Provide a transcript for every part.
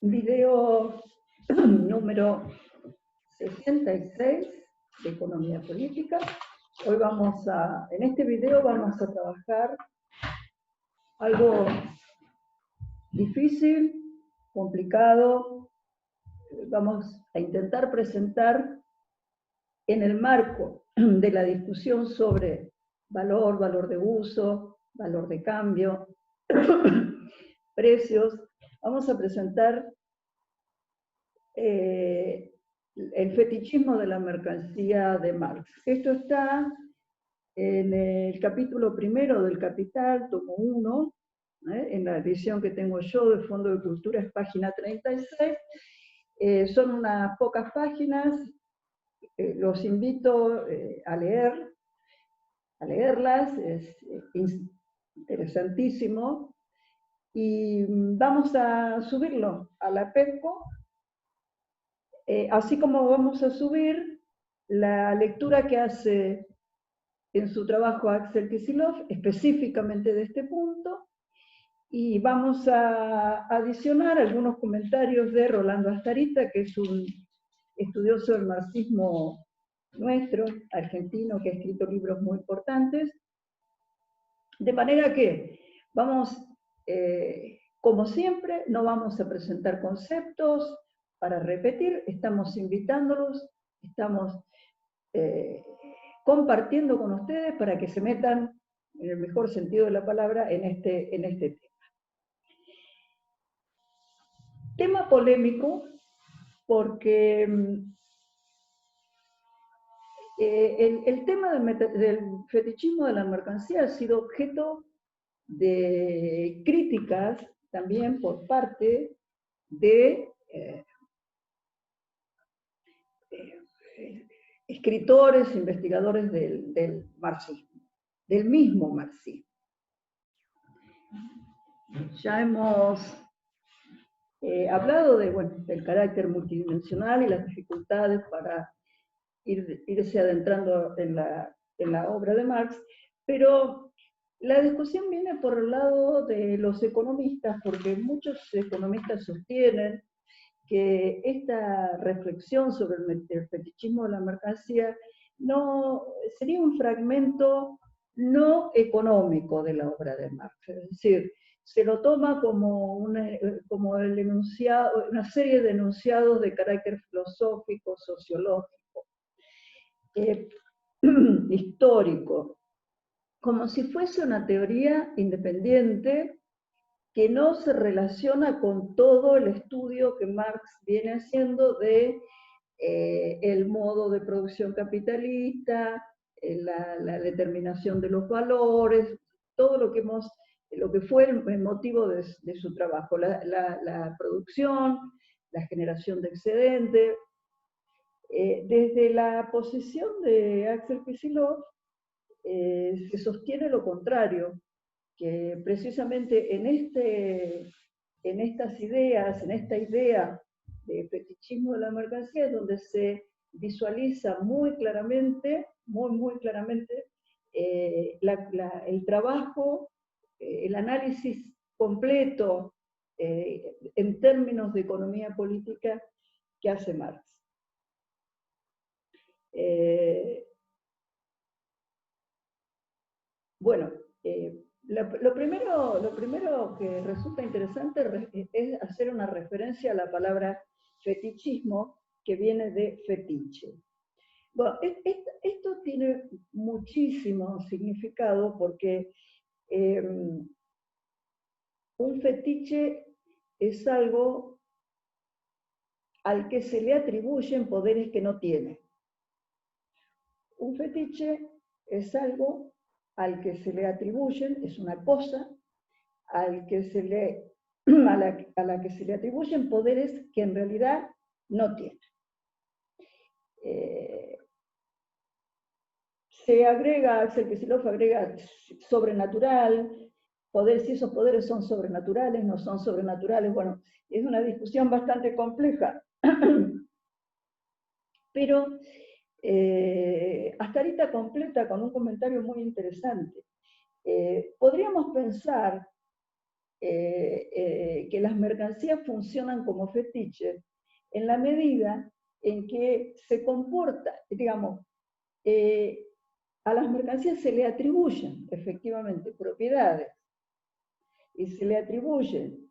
Video número 66 de Economía Política. Hoy en este video vamos a trabajar algo difícil, complicado. Vamos a intentar presentar en el marco de la discusión sobre valor de uso, valor de cambio, precios. Vamos a presentar el fetichismo de la mercancía de Marx. Esto está en el capítulo primero del Capital, tomo 1, en la edición que tengo yo de Fondo de Cultura, es página 36. Son unas pocas páginas, los invito a leerlas, es interesantísimo. Y vamos a subirlo a la PEPCO, así como vamos a subir la lectura que hace en su trabajo Axel Kicillof, específicamente de este punto, y vamos a adicionar algunos comentarios de Rolando Astarita, que es un estudioso del marxismo nuestro, argentino, que ha escrito libros muy importantes, de manera que vamos, como siempre, no vamos a presentar conceptos para repetir, estamos invitándolos, estamos compartiendo con ustedes para que se metan, en el mejor sentido de la palabra, en este tema. Tema polémico, porque el tema del fetichismo de la mercancía ha sido objeto de críticas también por parte de escritores, investigadores del marxismo, del mismo marxismo. Ya hemos hablado del carácter multidimensional y las dificultades para irse adentrando en la obra de Marx, pero la discusión viene por el lado de los economistas, porque muchos economistas sostienen que esta reflexión sobre el fetichismo de la mercancía sería un fragmento no económico de la obra de Marx, es decir, se lo toma como el enunciado, una serie de enunciados de carácter filosófico, sociológico, histórico, como si fuese una teoría independiente que no se relaciona con todo el estudio que Marx viene haciendo de el modo de producción capitalista, la determinación de los valores, todo lo que fue el motivo de su trabajo, la producción, la generación de excedente. Desde la posición de Axel Kicillof se sostiene lo contrario, que precisamente en estas ideas, en esta idea de fetichismo de la mercancía, es donde se visualiza muy claramente, muy claramente, el trabajo, el análisis completo en términos de economía política que hace Marx. Lo primero que resulta interesante es hacer una referencia a la palabra fetichismo, que viene de fetiche. Bueno, esto tiene muchísimo significado porque un fetiche es algo al que se le atribuyen poderes que no tiene. Un fetiche es algo al que se le atribuyen, es una cosa a la que se le atribuyen poderes que en realidad no tiene. Se agrega, Axel Kicillof agrega sobrenatural, si esos poderes son sobrenaturales, no son sobrenaturales, bueno, es una discusión bastante compleja. Pero Astarita completa con un comentario muy interesante. Podríamos pensar que las mercancías funcionan como fetiches en la medida en que se comporta, digamos, a las mercancías se le atribuyen efectivamente propiedades y se le atribuyen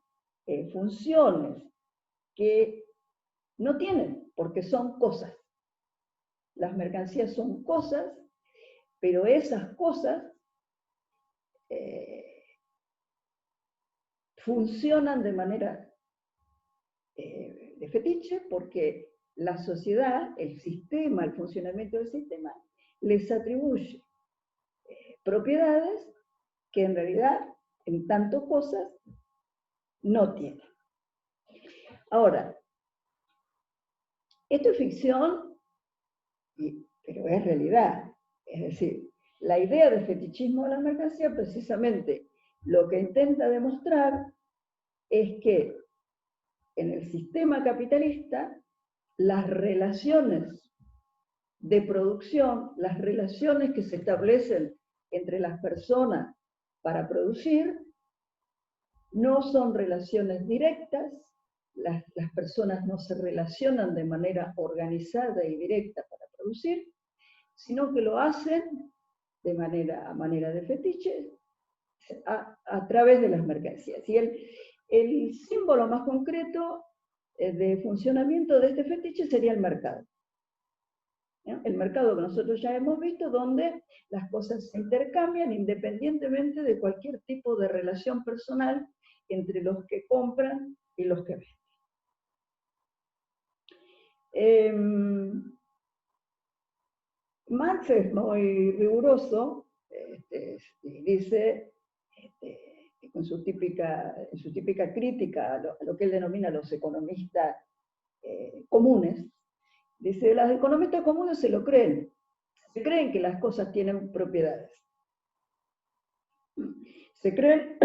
funciones que no tienen, porque son cosas. Las mercancías son cosas, pero esas cosas funcionan de manera de fetiche porque la sociedad, el sistema, el funcionamiento del sistema, les atribuye propiedades que en realidad, en tanto cosas, no tienen. Ahora, esto es ficción, pero es realidad. Es decir, la idea de fetichismo de la mercancía precisamente lo que intenta demostrar es que en el sistema capitalista las relaciones de producción, las relaciones que se establecen entre las personas para producir, no son relaciones directas, las personas no se relacionan de manera organizada y directa para producir, sino que lo hacen de a manera de fetiche a través de las mercancías. Y el símbolo más concreto de funcionamiento de este fetiche sería el mercado. El mercado que nosotros ya hemos visto, donde las cosas se intercambian independientemente de cualquier tipo de relación personal entre los que compran y los que venden. Marx es muy riguroso, dice, en su típica crítica a lo que él denomina los economistas comunes, dice, los economistas comunes se creen que las cosas tienen propiedades. Se creen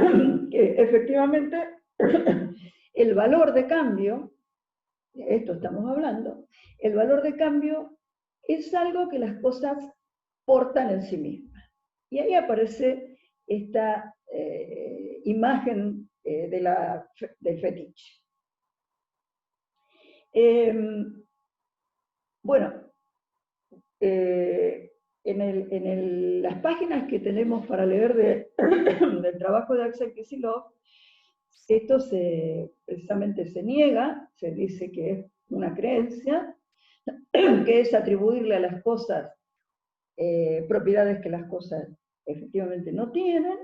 que efectivamente el valor de cambio, de esto estamos hablando, el valor de cambio es algo que las cosas portan en sí mismas. Y ahí aparece esta imagen del fetiche. Bueno, en las páginas que tenemos para leer del trabajo de Axel Kicillof, esto precisamente se niega, se dice que es una creencia, que es atribuirle a las cosas propiedades que las cosas efectivamente no tienen,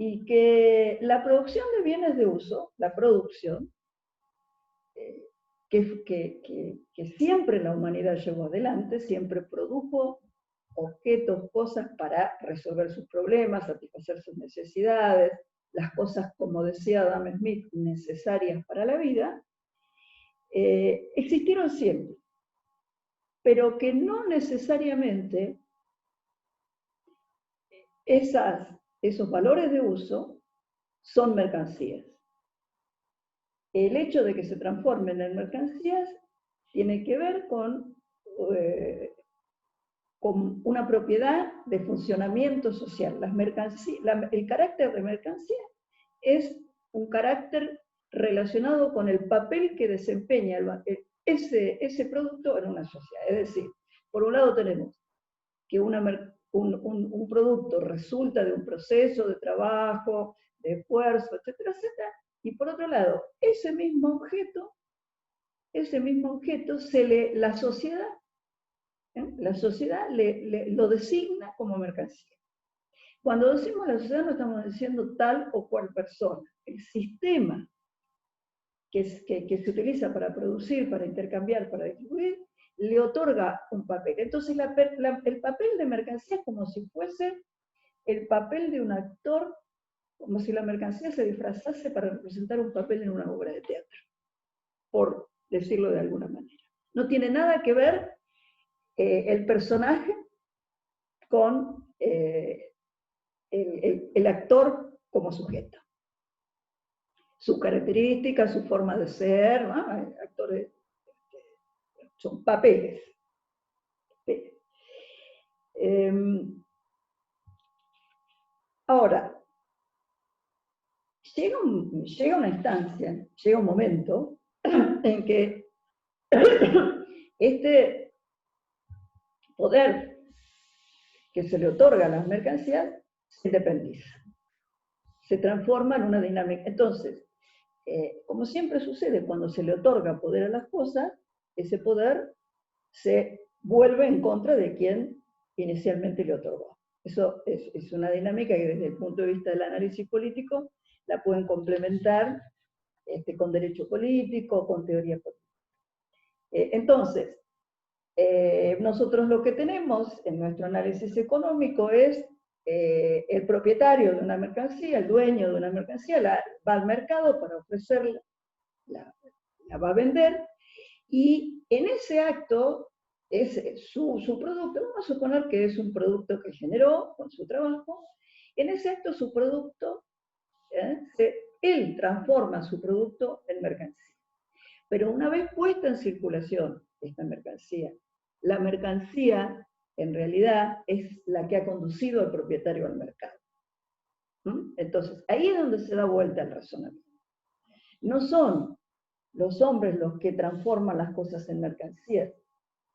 y que la producción de bienes de uso, la producción, que siempre la humanidad llevó adelante, siempre produjo objetos, cosas para resolver sus problemas, satisfacer sus necesidades, las cosas, como decía Adam Smith, necesarias para la vida, existieron siempre, pero que no necesariamente esos valores de uso son mercancías. El hecho de que se transformen en mercancías tiene que ver con una propiedad de funcionamiento social. El carácter de mercancía es un carácter relacionado con el papel que desempeña ese producto en una sociedad. Es decir, por un lado tenemos que un producto resulta de un proceso de trabajo, de esfuerzo, etcétera, etcétera, y por otro lado, ese mismo objeto la sociedad lo designa como mercancía. Cuando decimos la sociedad no estamos diciendo tal o cual persona. El sistema que se utiliza para producir, para intercambiar, para distribuir, le otorga un papel. Entonces el papel de mercancía es como si fuese el papel de un actor, como si la mercancía se disfrazase para representar un papel en una obra de teatro, por decirlo de alguna manera. No tiene nada que ver el personaje con el actor como sujeto. Sus características, su forma de ser, ¿no? Actores son papeles. Ahora, llega una instancia, llega un momento en que este poder que se le otorga a las mercancías se independiza, se transforma en una dinámica. Entonces, como siempre sucede cuando se le otorga poder a las cosas, ese poder se vuelve en contra de quien inicialmente le otorgó. Eso es una dinámica que desde el punto de vista del análisis político la pueden complementar con derecho político, con teoría política. Entonces, nosotros lo que tenemos en nuestro análisis económico es el propietario de una mercancía, el dueño de una mercancía, va al mercado para ofrecerla, la va a vender, y en ese acto es su producto, vamos a suponer que es un producto que generó con su trabajo, en ese acto su producto, él transforma su producto en mercancía. Pero una vez puesta en circulación esta mercancía, la mercancía en realidad es la que ha conducido al propietario al mercado. Entonces, ahí es donde se da vuelta el razonamiento. No son los hombres los que transforman las cosas en mercancías,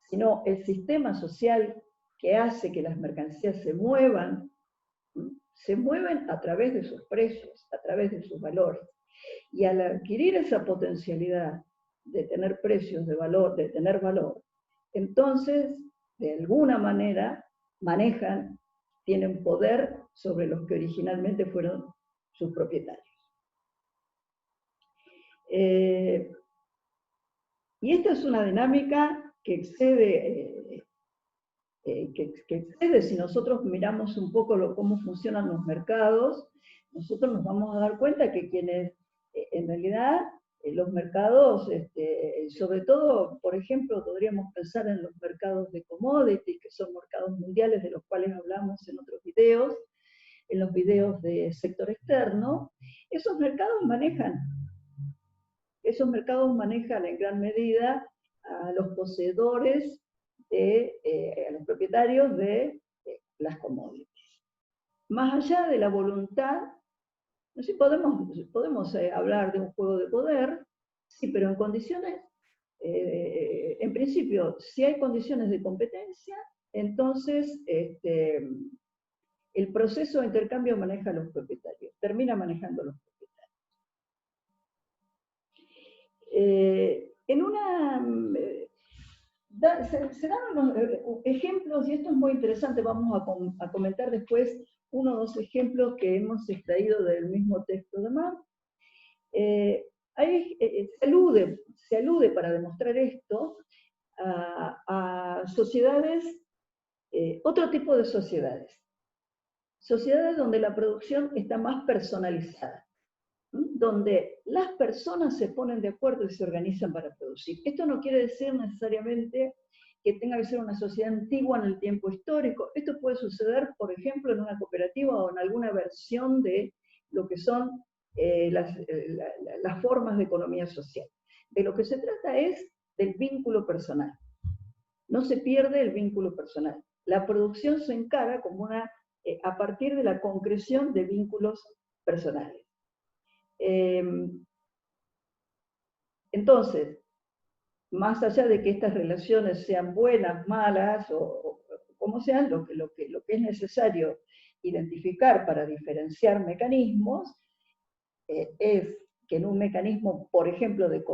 sino el sistema social que hace que las mercancías se muevan a través de sus precios, a través de sus valores. Y al adquirir esa potencialidad de tener precios de valor, de tener valor, entonces, de alguna manera, tienen poder sobre los que originalmente fueron sus propietarios. Y esta es una dinámica que excede, si nosotros miramos un poco cómo funcionan los mercados, nosotros nos vamos a dar cuenta que quienes, en realidad, los mercados, sobre todo, por ejemplo, podríamos pensar en los mercados de commodities, que son mercados mundiales de los cuales hablamos en otros videos, en los videos de sector externo, esos mercados manejan en gran medida a los poseedores, a los propietarios de las commodities. Más allá de la voluntad, no sé, podemos hablar de un juego de poder, sí, pero en condiciones, en principio, si hay condiciones de competencia, entonces el proceso de intercambio maneja a los propietarios, termina manejando a los propietarios. Se dan unos ejemplos, y esto es muy interesante, vamos a comentar después uno o dos ejemplos que hemos extraído del mismo texto de Marx. Se alude para demostrar esto a sociedades, otro tipo de sociedades donde la producción está más personalizada, donde las personas se ponen de acuerdo y se organizan para producir. Esto no quiere decir necesariamente que tenga que ser una sociedad antigua en el tiempo histórico. Esto puede suceder, por ejemplo, en una cooperativa o en alguna versión de lo que son las formas de economía social. De lo que se trata es del vínculo personal. No se pierde el vínculo personal. La producción se encara como a partir de la concreción de vínculos personales. Entonces, más allá de que estas relaciones sean buenas, malas o como sean, lo que es necesario identificar para diferenciar mecanismos es que en un mecanismo, por ejemplo, de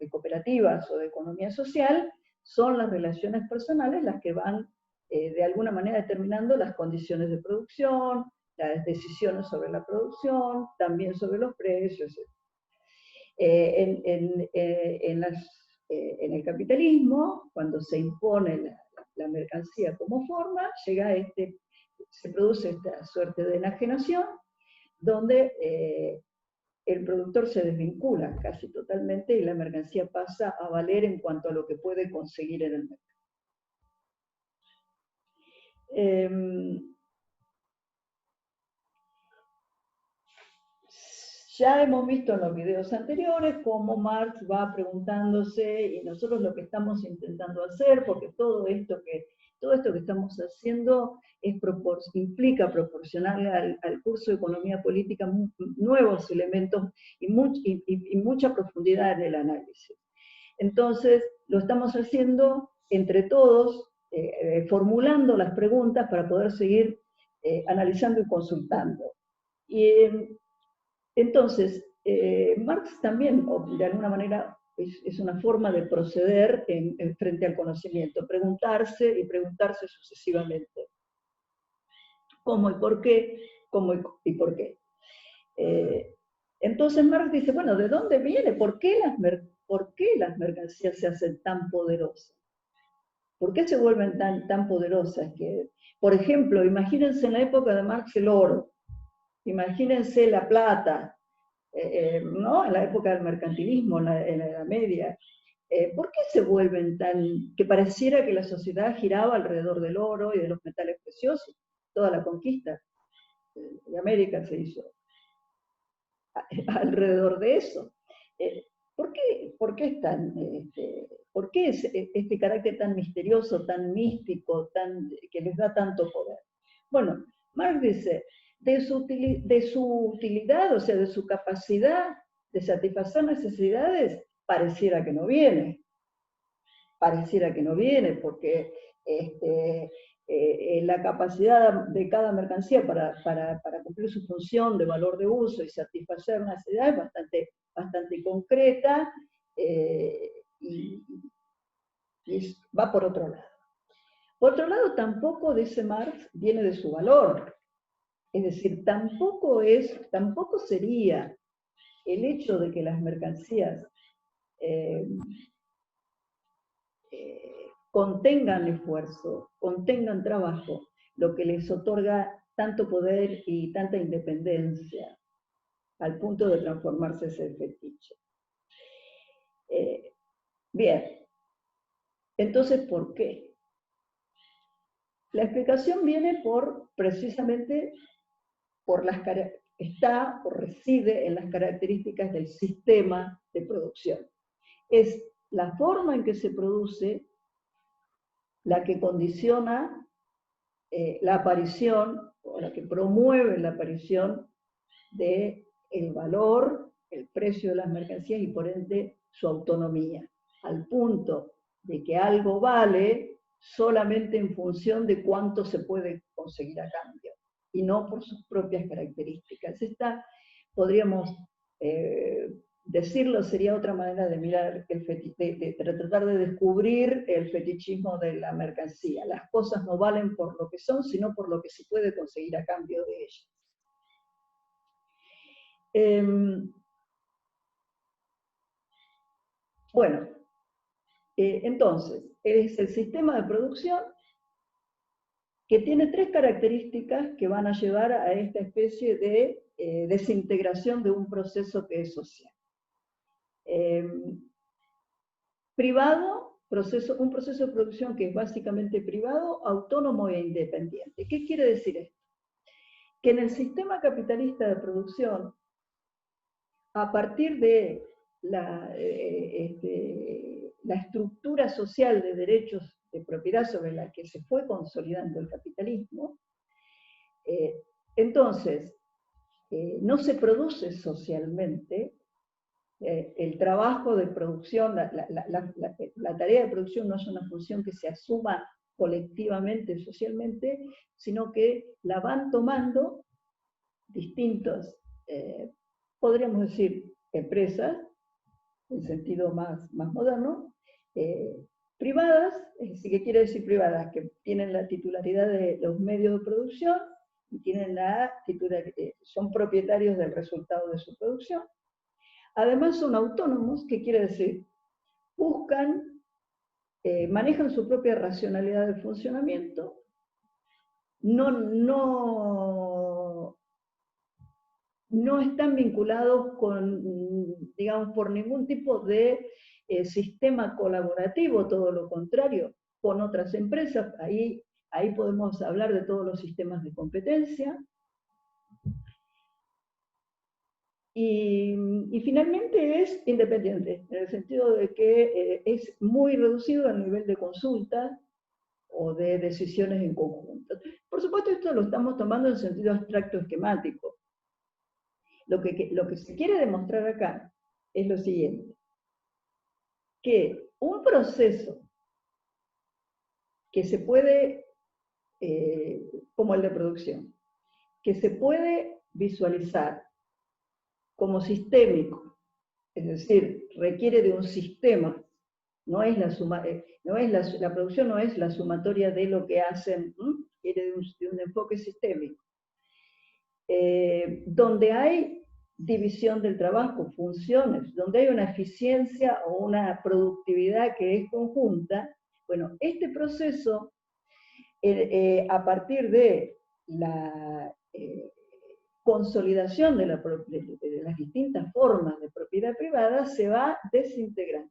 cooperativas o de economía social, son las relaciones personales las que van de alguna manera determinando las condiciones de producción, las decisiones sobre la producción, también sobre los precios. En el capitalismo, cuando se impone la mercancía como forma, se produce esta suerte de enajenación, donde el productor se desvincula casi totalmente y la mercancía pasa a valer en cuanto a lo que puede conseguir en el mercado. Ya hemos visto en los videos anteriores cómo Marx va preguntándose, y nosotros lo que estamos intentando hacer, porque todo esto que todo esto que estamos haciendo implica proporcionarle al curso de economía política nuevos elementos y mucha profundidad en el análisis. Entonces, lo estamos haciendo entre todos, formulando las preguntas para poder seguir analizando y consultando. Y entonces, Marx también, de alguna manera, es una forma de proceder frente al conocimiento, preguntarse y preguntarse sucesivamente. ¿Cómo y por qué? ¿Cómo y por qué? Entonces Marx dice, bueno, ¿de dónde viene? ¿Por qué las mercancías se hacen tan poderosas? ¿Por qué se vuelven tan poderosas? Por ejemplo, imagínense en la época de Marx el oro, imagínense la plata, ¿no? En la época del mercantilismo, en la Edad Media. ¿Por qué se vuelven que pareciera que la sociedad giraba alrededor del oro y de los metales preciosos? Toda la conquista de América se hizo alrededor de eso. ¿Por qué es este carácter tan misterioso, tan místico, que les da tanto poder? Bueno, Marx dice, de su utilidad, o sea, de su capacidad de satisfacer necesidades, pareciera que no viene. Pareciera que no viene, porque la capacidad de cada mercancía para cumplir su función de valor de uso y satisfacer una necesidad es bastante concreta y va por otro lado. Por otro lado, tampoco, dice Marx, viene de su valor. Es decir, tampoco sería el hecho de que las mercancías contengan esfuerzo, contengan trabajo, lo que les otorga tanto poder y tanta independencia, al punto de transformarse ese fetiche. Bien, entonces, ¿por qué? La explicación viene precisamente reside en las características del sistema de producción. Es la forma en que se produce la que condiciona la aparición, o la que promueve la aparición del valor, el precio de las mercancías y por ende su autonomía, al punto de que algo vale solamente en función de cuánto se puede conseguir a cambio, y no por sus propias características. Podríamos decirlo, sería otra manera de mirar, de tratar de descubrir el fetichismo de la mercancía. Las cosas no valen por lo que son, sino por lo que se puede conseguir a cambio de ellas. Bueno, entonces, es el sistema de producción que tiene tres características que van a llevar a esta especie de desintegración de un proceso que es social. Privado, un proceso de producción que es básicamente privado, autónomo e independiente. ¿Qué quiere decir esto? Que en el sistema capitalista de producción, a partir de la estructura social de derechos de propiedad sobre la que se fue consolidando el capitalismo, entonces no se produce socialmente. El trabajo de producción, la tarea de producción no es una función que se asuma colectivamente, socialmente, sino que la van tomando distintos, podríamos decir, empresas, en sentido más moderno, privadas, es decir, ¿qué quiere decir privadas? Que tienen la titularidad de los medios de producción y tienen son propietarios del resultado de su producción. Además son autónomos, ¿qué quiere decir? Manejan su propia racionalidad de funcionamiento, no están vinculados digamos, por ningún tipo de sistema colaborativo, todo lo contrario, con otras empresas. Ahí podemos hablar de todos los sistemas de competencia. Y finalmente es independiente, en el sentido de que es muy reducido el nivel de consulta o de decisiones en conjunto. Por supuesto, esto lo estamos tomando en sentido abstracto esquemático. Lo que se quiere demostrar acá es lo siguiente, que un proceso que se puede, como el de producción, que se puede visualizar como sistémico, es decir, requiere de un sistema, no es la producción no es la sumatoria de lo que hacen, requiere de un enfoque sistémico, donde hay división del trabajo, funciones, donde hay una eficiencia o una productividad que es conjunta. Bueno, este proceso, a partir de la consolidación de las distintas formas de propiedad privada, se va desintegrando,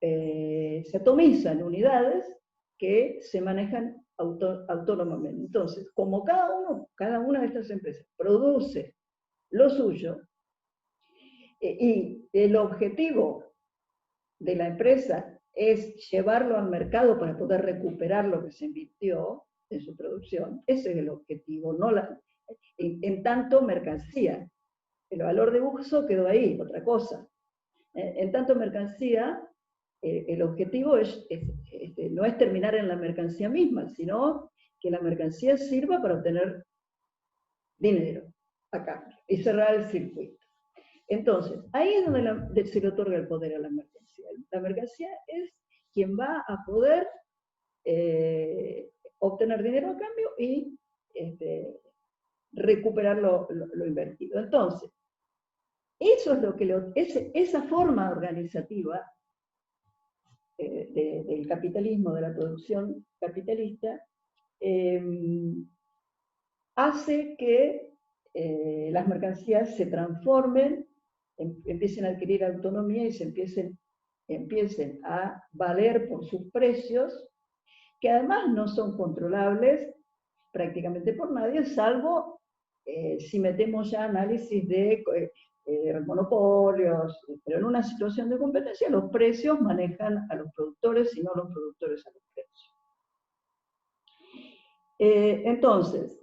se atomizan unidades que se manejan autónomamente. Entonces, como cada una de estas empresas produce lo suyo, y el objetivo de la empresa es llevarlo al mercado para poder recuperar lo que se invirtió en su producción, ese es el objetivo, no en tanto mercancía. El valor de uso quedó ahí, otra cosa. En tanto mercancía, el objetivo no es terminar en la mercancía misma, sino que la mercancía sirva para obtener dinero a cambio y cerrar el circuito. Entonces, ahí es donde se le otorga el poder a la mercancía. La mercancía es quien va a poder obtener dinero a cambio y recuperar lo invertido. Entonces, eso es lo que esa forma organizativa del capitalismo, de la producción capitalista, hace que las mercancías se transformen, empiecen a adquirir autonomía y se empiecen a valer por sus precios, que además no son controlables prácticamente por nadie, salvo si metemos ya análisis de monopolios, pero en una situación de competencia los precios manejan a los productores y no los productores a los precios. Entonces,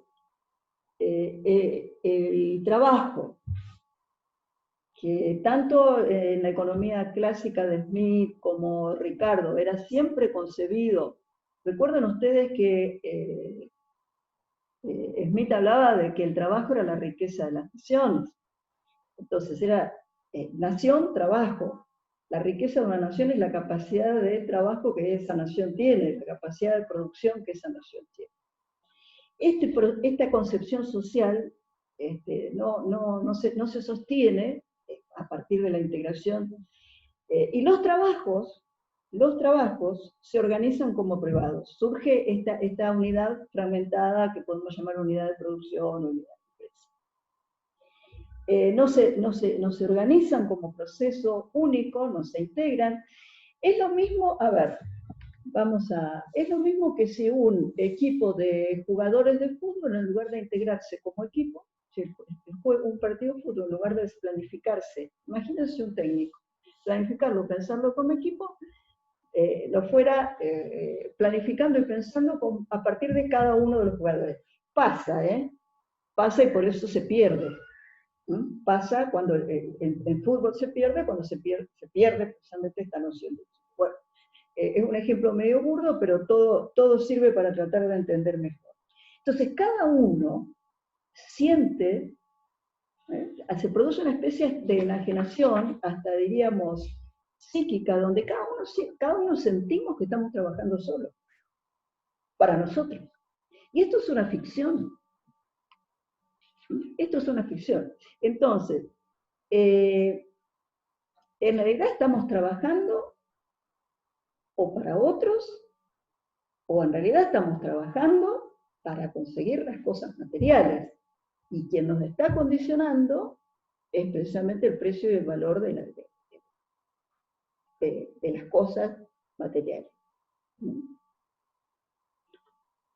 el trabajo, que tanto en la economía clásica de Smith como Ricardo era siempre concebido, recuerden ustedes que Smith hablaba de que el trabajo era la riqueza de las naciones. Entonces era nación, trabajo. La riqueza de una nación es la capacidad de trabajo que esa nación tiene, la capacidad de producción que esa nación tiene. Esta concepción social no se sostiene a partir de la integración, y los trabajos se organizan como privados. Surge esta unidad fragmentada que podemos llamar unidad de producción, unidad de empresa. No se organizan como proceso único, no se integran. Es lo mismo, es lo mismo que si un equipo de jugadores de fútbol, en lugar de integrarse como equipo, un partido de fútbol, en lugar de planificarse, imagínense un técnico, planificarlo, pensarlo como equipo, lo fuera planificando y pensando a partir de cada uno de los jugadores. Pasa y por eso se pierde. Pasa cuando el fútbol se pierde, cuando se pierde precisamente esta noción de equipo. Bueno, es un ejemplo medio burdo, pero todo sirve para tratar de entender mejor. Entonces, cada uno siente, se produce una especie de enajenación, hasta diríamos psíquica, donde cada uno sentimos que estamos trabajando solos, para nosotros. Y esto es una ficción. Esto es una ficción. Entonces, en realidad estamos trabajando o para otros, o en realidad estamos trabajando para conseguir las cosas materiales. Y quien nos está condicionando es precisamente el precio y el valor de las cosas materiales.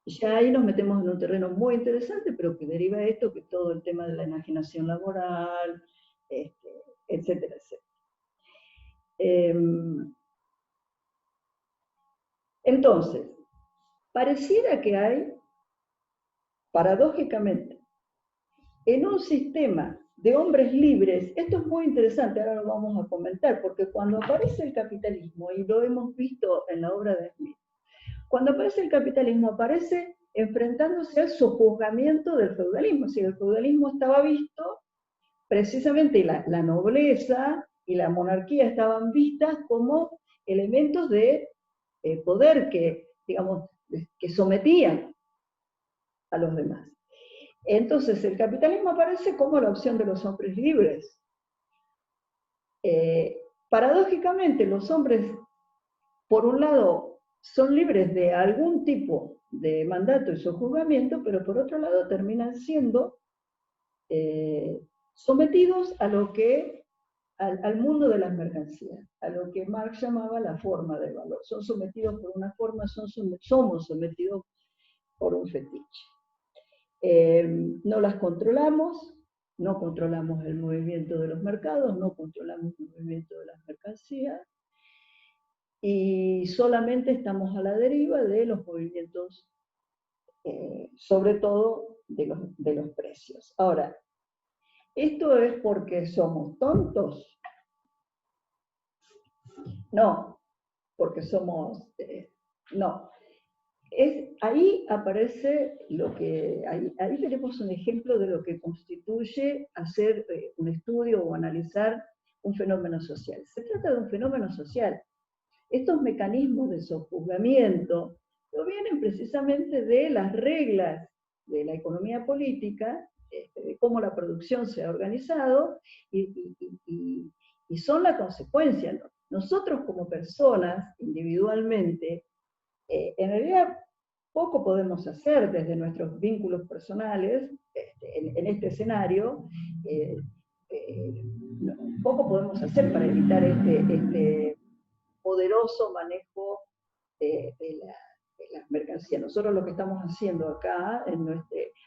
Ya ahí nos metemos en un terreno muy interesante, pero que deriva de esto, que todo el tema de la enajenación laboral, etcétera, etcétera. Entonces, pareciera que hay, paradójicamente, en un sistema de hombres libres, esto es muy interesante, ahora lo vamos a comentar, porque cuando aparece el capitalismo, y lo hemos visto en la obra de Smith, cuando aparece el capitalismo, aparece enfrentándose al sojuzgamiento del feudalismo. Si el feudalismo estaba visto, precisamente la nobleza y la monarquía estaban vistas como elementos de poder que, digamos, que sometían a los demás. Entonces, el capitalismo aparece como la opción de los hombres libres. Paradójicamente, los hombres, por un lado, son libres de algún tipo de mandato y sojuzgamiento, pero por otro lado terminan siendo sometidos a lo que, al mundo de las mercancías, a lo que Marx llamaba la forma del valor. Son sometidos por una forma, somos sometidos por un fetiche. No las controlamos, no controlamos el movimiento de los mercados, no controlamos el movimiento de las mercancías, y solamente estamos a la deriva de los movimientos, sobre todo de los precios. Ahora, ¿esto es porque somos tontos? No, porque somos... no. Ahí aparece lo que... Ahí tenemos un ejemplo de lo que constituye hacer un estudio o analizar un fenómeno social. Se trata de un fenómeno social. Estos mecanismos de sojuzgamiento provienen precisamente de las reglas de la economía política, de cómo la producción se ha organizado, y son la consecuencia, ¿no? Nosotros como personas, individualmente, en realidad poco podemos hacer desde nuestros vínculos personales en este escenario. eh, eh, Poco podemos hacer para evitar este poderoso manejo de las mercancías. Nosotros lo que estamos haciendo acá,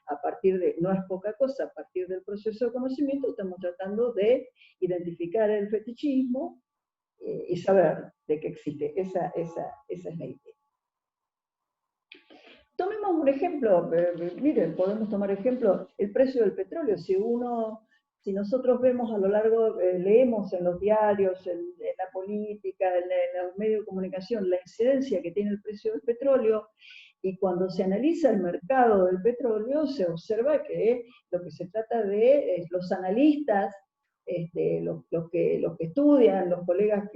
a partir de, no es poca cosa, a partir del proceso de conocimiento, estamos tratando de identificar el fetichismo y saber de qué existe. Esa es la idea. Tomemos un ejemplo, miren, podemos tomar ejemplo, el precio del petróleo. Si nosotros vemos a lo largo, leemos en los diarios, en la política, en los medios de comunicación, la incidencia que tiene el precio del petróleo, y cuando se analiza el mercado del petróleo, se observa que lo que se trata de los analistas, los que estudian, los colegas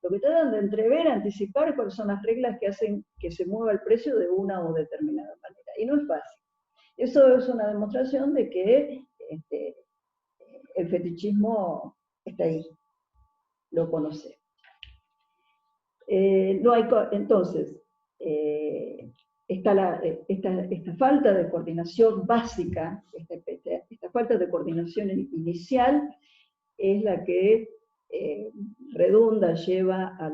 lo que tratan de entrever, anticipar cuáles son las reglas que hacen que se mueva el precio de una o determinada manera. Y no es fácil. Eso es una demostración de que el fetichismo está ahí, lo conocemos. No hay, entonces, esta falta de coordinación básica, esta falta de coordinación inicial, es la que redunda, lleva a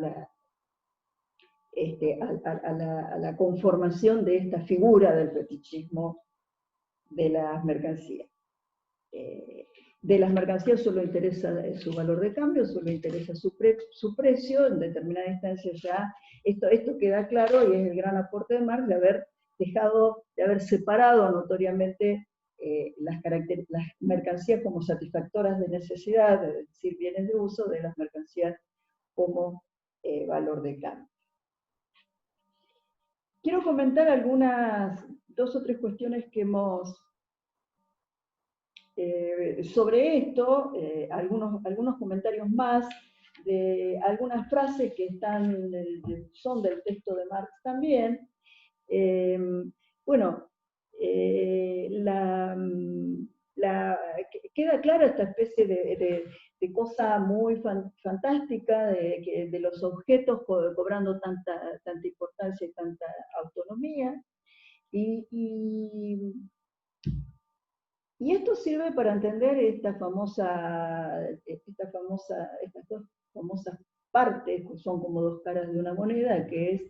la conformación de esta figura del fetichismo de las mercancías. De las mercancías solo interesa su valor de cambio, solo interesa su precio. En determinada instancia ya esto queda claro, y es el gran aporte de Marx, de haber separado notoriamente las mercancías como satisfactoras de necesidad, es decir, bienes de uso, de las mercancías como valor de cambio. Quiero comentar dos o tres cuestiones que hemos sobre esto, algunos comentarios más de algunas frases que son del texto de Marx también. Bueno, queda clara esta especie de cosa muy fantástica de los objetos cobrando tanta importancia y tanta autonomía. Y esto sirve para entender estas dos famosas partes, que son como dos caras de una moneda, que es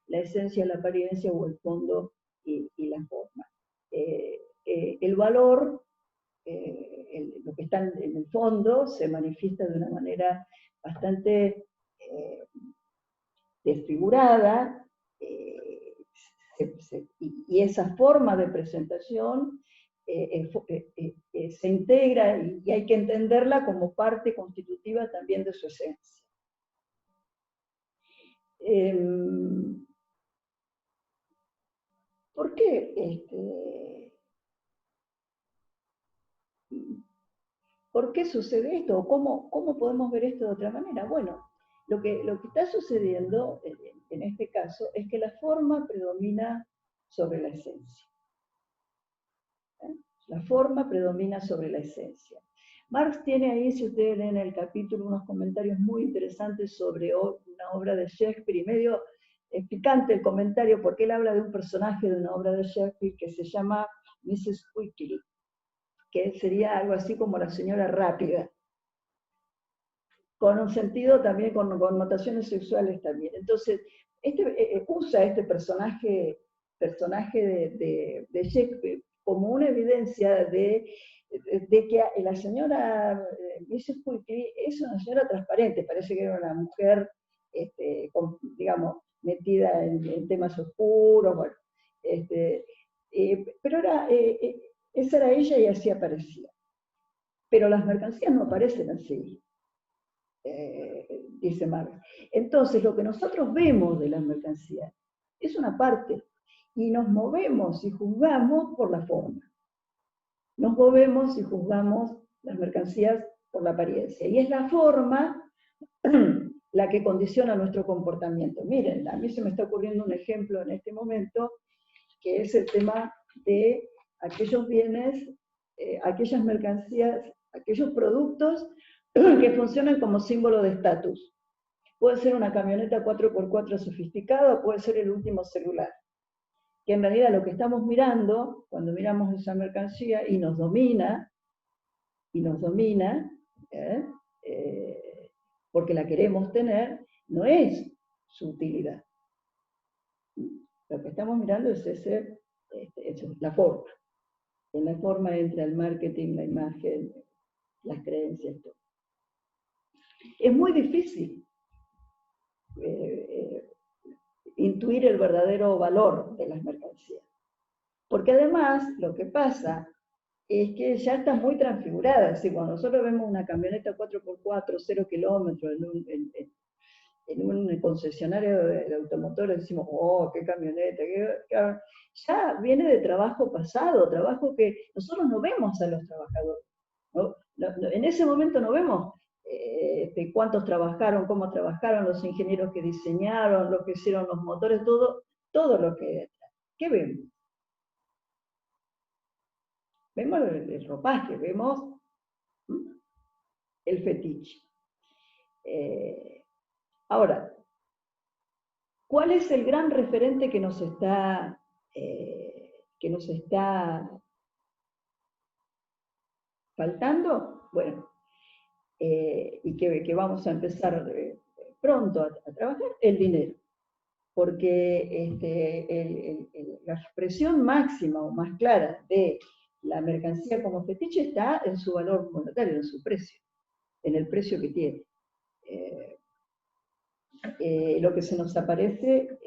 la esencia, la apariencia, o el fondo y la forma. El valor, lo que está en el fondo, se manifiesta de una manera bastante desfigurada, y esa forma de presentación se integra y hay que entenderla como parte constitutiva también de su esencia. ¿Por qué? ¿Por qué sucede esto? ¿O cómo podemos ver esto de otra manera? Bueno, lo que está sucediendo en este caso es que la forma predomina sobre la esencia. La forma predomina sobre la esencia. Marx tiene ahí, si ustedes leen el capítulo, unos comentarios muy interesantes sobre una obra de Shakespeare, y medio picante el comentario, porque él habla de un personaje de una obra de Shakespeare que se llama Mrs. Quickly, que sería algo así como la señora rápida, con un sentido también, con connotaciones sexuales también. Entonces, usa este personaje de Shakespeare como una evidencia de que la señora Mrs. Quickly es una señora transparente, parece que era una mujer, digamos, metida en temas oscuros, bueno, pero esa era ella y así aparecía. Pero las mercancías no aparecen así, dice Marx. Entonces, lo que nosotros vemos de las mercancías es una parte, y nos movemos y juzgamos por la forma. Nos movemos y juzgamos las mercancías por la apariencia. Y es la forma la que condiciona nuestro comportamiento. Miren, a mí se me está ocurriendo un ejemplo en este momento, que es el tema de aquellos bienes, aquellas mercancías, aquellos productos que funcionan como símbolo de estatus. Puede ser una camioneta 4x4 sofisticada, o puede ser el último celular. Que en realidad lo que estamos mirando, cuando miramos esa mercancía y nos domina, porque la queremos tener, no es su utilidad. Lo que estamos mirando es la forma. En la forma entra el marketing, la imagen, las creencias, todo. Es muy difícil intuir el verdadero valor de las mercancías. Porque además lo que pasa es que ya está muy transfigurada. Es decir, cuando nosotros vemos una camioneta 4x4, 0 kilómetros en un concesionario de automotores, decimos, oh, qué camioneta, ya viene de trabajo pasado, trabajo que nosotros no vemos a los trabajadores. En ese momento no vemos cuántos trabajaron, cómo trabajaron, los ingenieros que diseñaron, los que hicieron los motores, todo lo que hay detrás. ¿Qué vemos? Vemos el ropaje, vemos el fetiche. Ahora, ¿cuál es el gran referente que nos está faltando? Bueno, y que vamos a empezar pronto a trabajar, el dinero. Porque la expresión máxima o más clara de la mercancía como fetiche está en su valor monetario, en su precio, en el precio que tiene. Lo que se nos aparece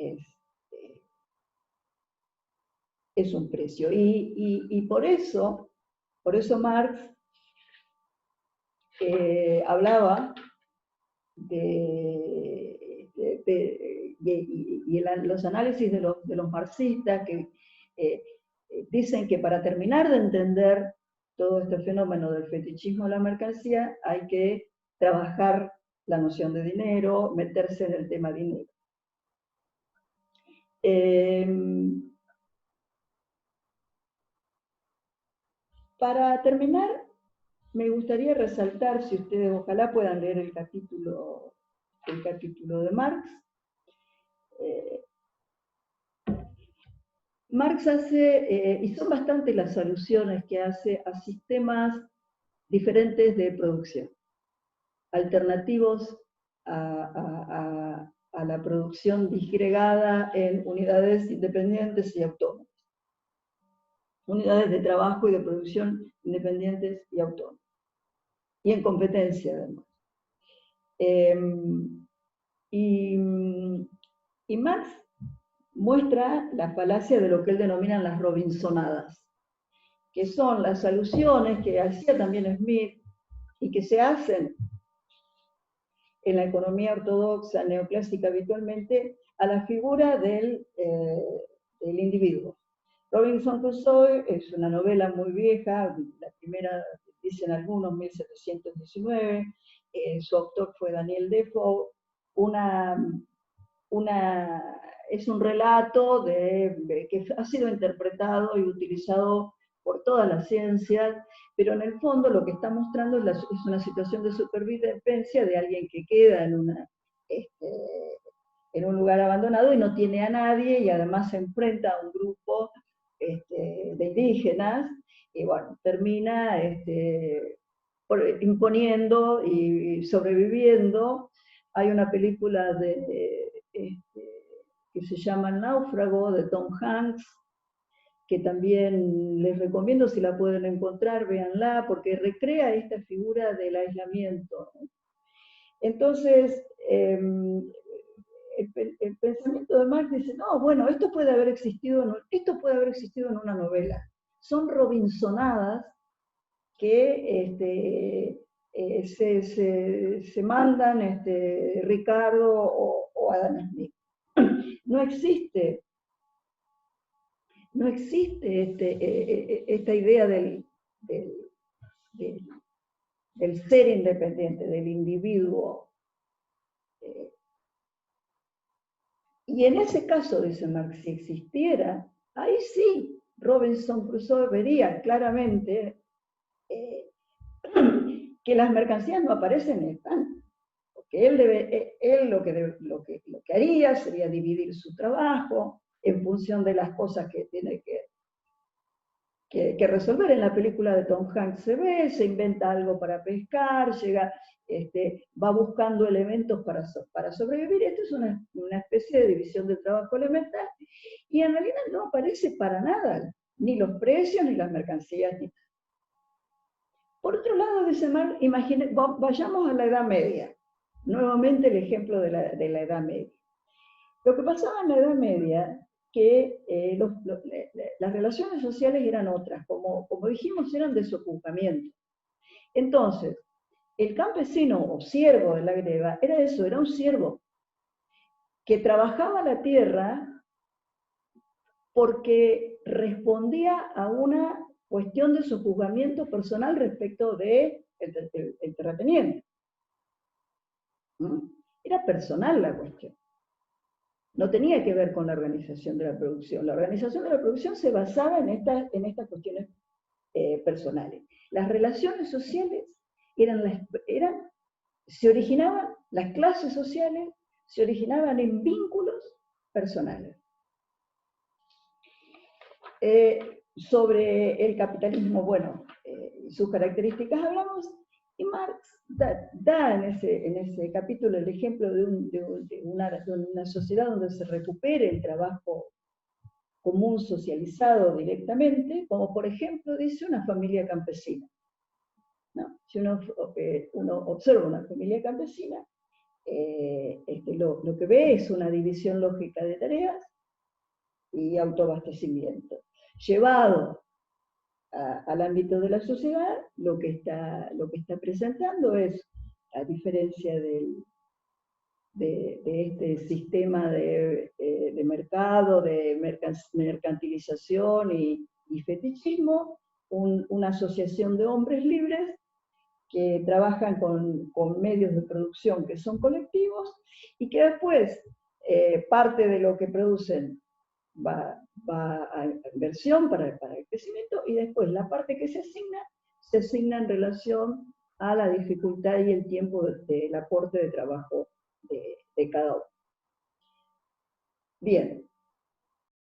es un precio. Y por eso Marx hablaba los análisis de los marxistas que dicen que para terminar de entender todo este fenómeno del fetichismo de la mercancía hay que trabajar la noción de dinero, meterse en el tema dinero. Para terminar, me gustaría resaltar, si ustedes ojalá puedan leer el capítulo de Marx. Marx hace, y son bastantes las alusiones que hace a sistemas diferentes de producción, alternativos a la producción disgregada en unidades independientes y autónomas. Unidades de trabajo y de producción independientes y autónomas. Y en competencia, además. Y Marx muestra la falacia de lo que él denomina las Robinsonadas, que son las alusiones que hacía también Smith y que se hacen en la economía ortodoxa neoclásica habitualmente a la figura del individuo. Robinson Crusoe es una novela muy vieja, la primera, dicen algunos, 1719, su autor fue Daniel Defoe, es un relato que ha sido interpretado y utilizado por todas las ciencias, pero en el fondo lo que está mostrando es una situación de supervivencia de alguien que queda en un lugar abandonado y no tiene a nadie, y además se enfrenta a un grupo de indígenas, y bueno, termina imponiendo y sobreviviendo. Hay una película que se llama El náufrago, de Tom Hanks, que también les recomiendo, si la pueden encontrar, véanla, porque recrea esta figura del aislamiento. Entonces, el pensamiento de Marx dice, no, bueno, esto puede haber existido en una novela. Son robinsonadas que se mandan Ricardo o Adam Smith. No existe esta idea del ser independiente, del individuo. Y en ese caso, dice Marx, si existiera, ahí sí, Robinson Crusoe vería claramente que las mercancías no aparecen en están. Porque él lo que haría sería dividir su trabajo en función de las cosas que tiene que resolver. En la película de Tom Hanks se inventa algo para pescar, va buscando elementos para sobrevivir. Esto es una especie de división del trabajo elemental, y en realidad no aparece para nada, ni los precios, ni las mercancías, ni. Por otro lado, dice Marx, vayamos a la Edad Media. Nuevamente el ejemplo de la Edad Media. Lo que pasaba en la Edad Media, que las relaciones sociales eran otras, como dijimos, eran desocupamiento. Entonces, el campesino o siervo de la greva era eso, era un siervo que trabajaba la tierra porque respondía a una cuestión de sojuzgamiento personal respecto del terrateniente. Era personal la cuestión. No tenía que ver con la organización de la producción. La organización de la producción se basaba en estas cuestiones personales. Las relaciones sociales se originaban, las clases sociales se originaban en vínculos personales. Sobre el capitalismo, bueno, sus características hablamos, y Marx da en ese capítulo el ejemplo de una sociedad donde se recupere el trabajo común socializado directamente, como por ejemplo dice una familia campesina. ¿No? Si uno observa una familia campesina, lo que ve es una división lógica de tareas y autoabastecimiento. Llevado al ámbito de la sociedad, lo que está presentando es, a diferencia de este sistema de mercado, de mercantilización y fetichismo, una asociación de hombres libres que trabajan con medios de producción que son colectivos, y que después parte de lo que producen va a inversión para el crecimiento, y después la parte que se asigna en relación a la dificultad y el tiempo del aporte de trabajo de cada uno. Bien,